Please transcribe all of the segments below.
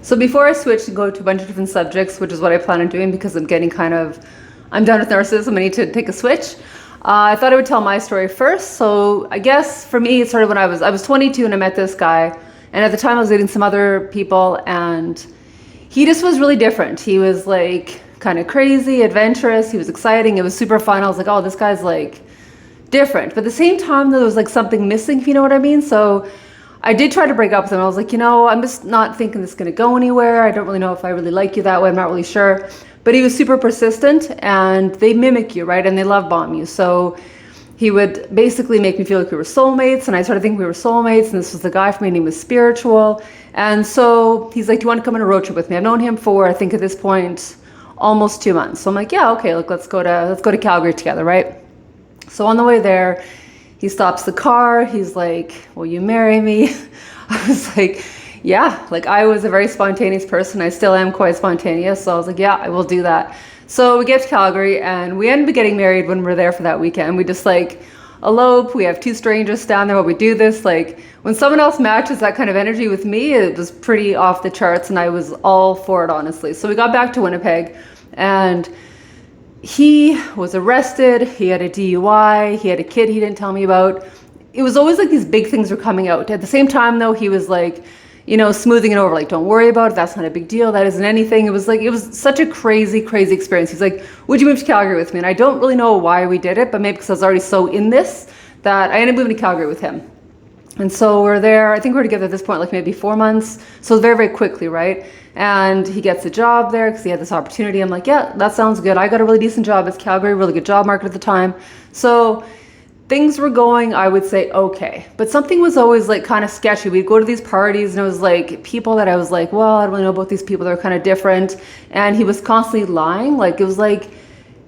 So before I switch and go to a bunch of different subjects, which is what I plan on doing because I'm done with narcissism, I need to take a switch. I thought I would tell my story first. So I guess for me, it started when I was 22 and I met this guy. And at the time I was dating some other people and he just was really different. He was like kind of crazy, adventurous. He was exciting. It was super fun. I was like, oh, this guy's like different. But at the same time, there was like something missing, if you know what I mean. So I did try to break up with him. I was like, I'm just not thinking this is going to go anywhere. I don't really know if I really like you that way. I'm not really sure. But he was super persistent and they mimic you, right? And they love bomb you. So he would basically make me feel like we were soulmates. And I started thinking we were soulmates. And this was the guy for me and he was spiritual. And so he's like, do you want to come on a road trip with me? I've known him for, I think at this point, almost 2 months. So I'm like, yeah, okay, look, let's go to Calgary together, right? So on the way there, he stops the car. He's like, will you marry me? I was like, yeah, like I was a very spontaneous person. I still am quite spontaneous. So I was like, yeah, I will do that. So we get to Calgary and we ended up getting married when we were there for that weekend. We just like elope. We have two strangers down there while we do this. Like when someone else matches that kind of energy with me, it was pretty off the charts and I was all for it, honestly. So we got back to Winnipeg and he was arrested. He had a DUI. He had a kid he didn't tell me about. It was always like these big things were coming out. At the same time though, he was like, smoothing it over, like, don't worry about it. That's not a big deal. That isn't anything. It was such a crazy, crazy experience. He's like, would you move to Calgary with me? And I don't really know why we did it, but maybe because I was already so in this that I ended up moving to Calgary with him. And so we're there, I think we're together at this point, like maybe 4 months. So very, very quickly, right? And he gets a job there because he had this opportunity. I'm like, yeah, that sounds good. I got a really decent job. It's Calgary, really good job market at the time. So things were going, I would say, okay. But something was always like kind of sketchy. We'd go to these parties and it was like people that I was like, well, I don't really know about these people. They're kind of different. And he was constantly lying. Like it was like,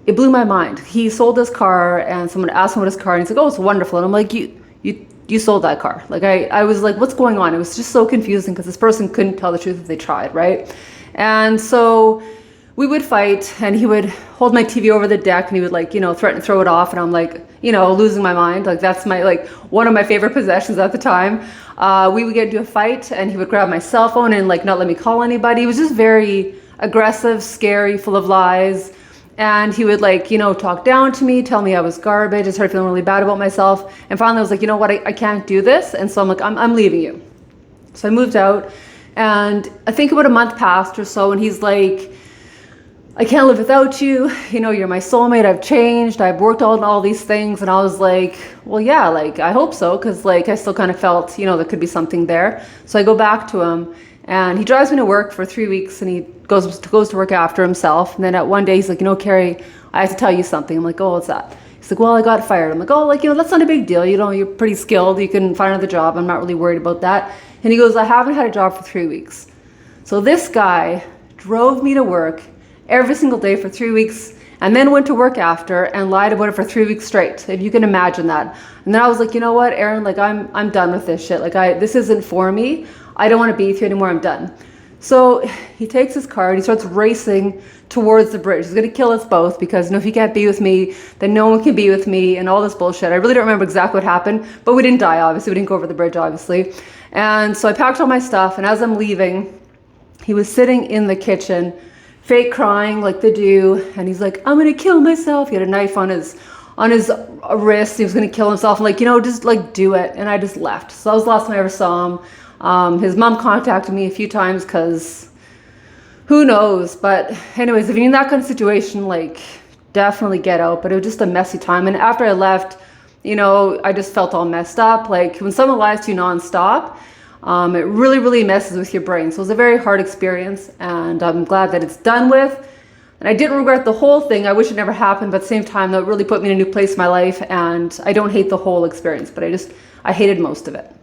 it blew my mind. He sold his car and someone asked him what his car and he's like, oh, it's wonderful. And I'm like, you sold that car. Like I was like, what's going on? It was just so confusing because this person couldn't tell the truth if they tried, right? And so we would fight and he would hold my TV over the deck and he would like, threaten to throw it off. And I'm like, losing my mind. Like that's one of my favorite possessions at the time. We would get into a fight and he would grab my cell phone and like not let me call anybody. He was just very aggressive, scary, full of lies. And he would like, talk down to me, tell me I was garbage. I started feeling really bad about myself. And finally I was like, you know what, I can't do this. And so I'm like, I'm leaving you. So I moved out and I think about a month passed or so and he's like, I can't live without you. You're my soulmate. I've changed. I've worked on all these things. And I was like, well, yeah, like, I hope so. Cause like, I still kind of felt, there could be something there. So I go back to him and he drives me to work for 3 weeks and he goes to work after himself. And then at one day he's like, Carrie, I have to tell you something. I'm like, oh, what's that? He's like, well, I got fired. I'm like, oh, that's not a big deal. You're pretty skilled. You can find another job. I'm not really worried about that. And he goes, I haven't had a job for 3 weeks. So this guy drove me to work every single day for 3 weeks and then went to work after and lied about it for 3 weeks straight, if you can imagine that. And then I was like, you know what, Aaron, like I'm done with this shit. Like this isn't for me. I don't want to be with you anymore. I'm done. So he takes his car and he starts racing towards the bridge. He's going to kill us both because if he can't be with me, then no one can be with me and all this bullshit. I really don't remember exactly what happened, but we didn't die, obviously. We didn't go over the bridge, obviously. And so I packed all my stuff and as I'm leaving, he was sitting in the kitchen fake crying like they do, and he's like, I'm gonna kill myself. He had a knife on his wrist. He was gonna kill himself. I'm like, just like do it. And I just left. So that was the last time I ever saw him. His mom contacted me a few times because who knows. But anyways, if you're in that kind of situation, like definitely get out. But it was just a messy time. And after I left, I just felt all messed up. Like when someone lies to you nonstop, it really, really messes with your brain. So it was a very hard experience and I'm glad that it's done with. And I didn't regret the whole thing. I wish it never happened, but at the same time, though, it really put me in a new place in my life and I don't hate the whole experience, but I hated most of it.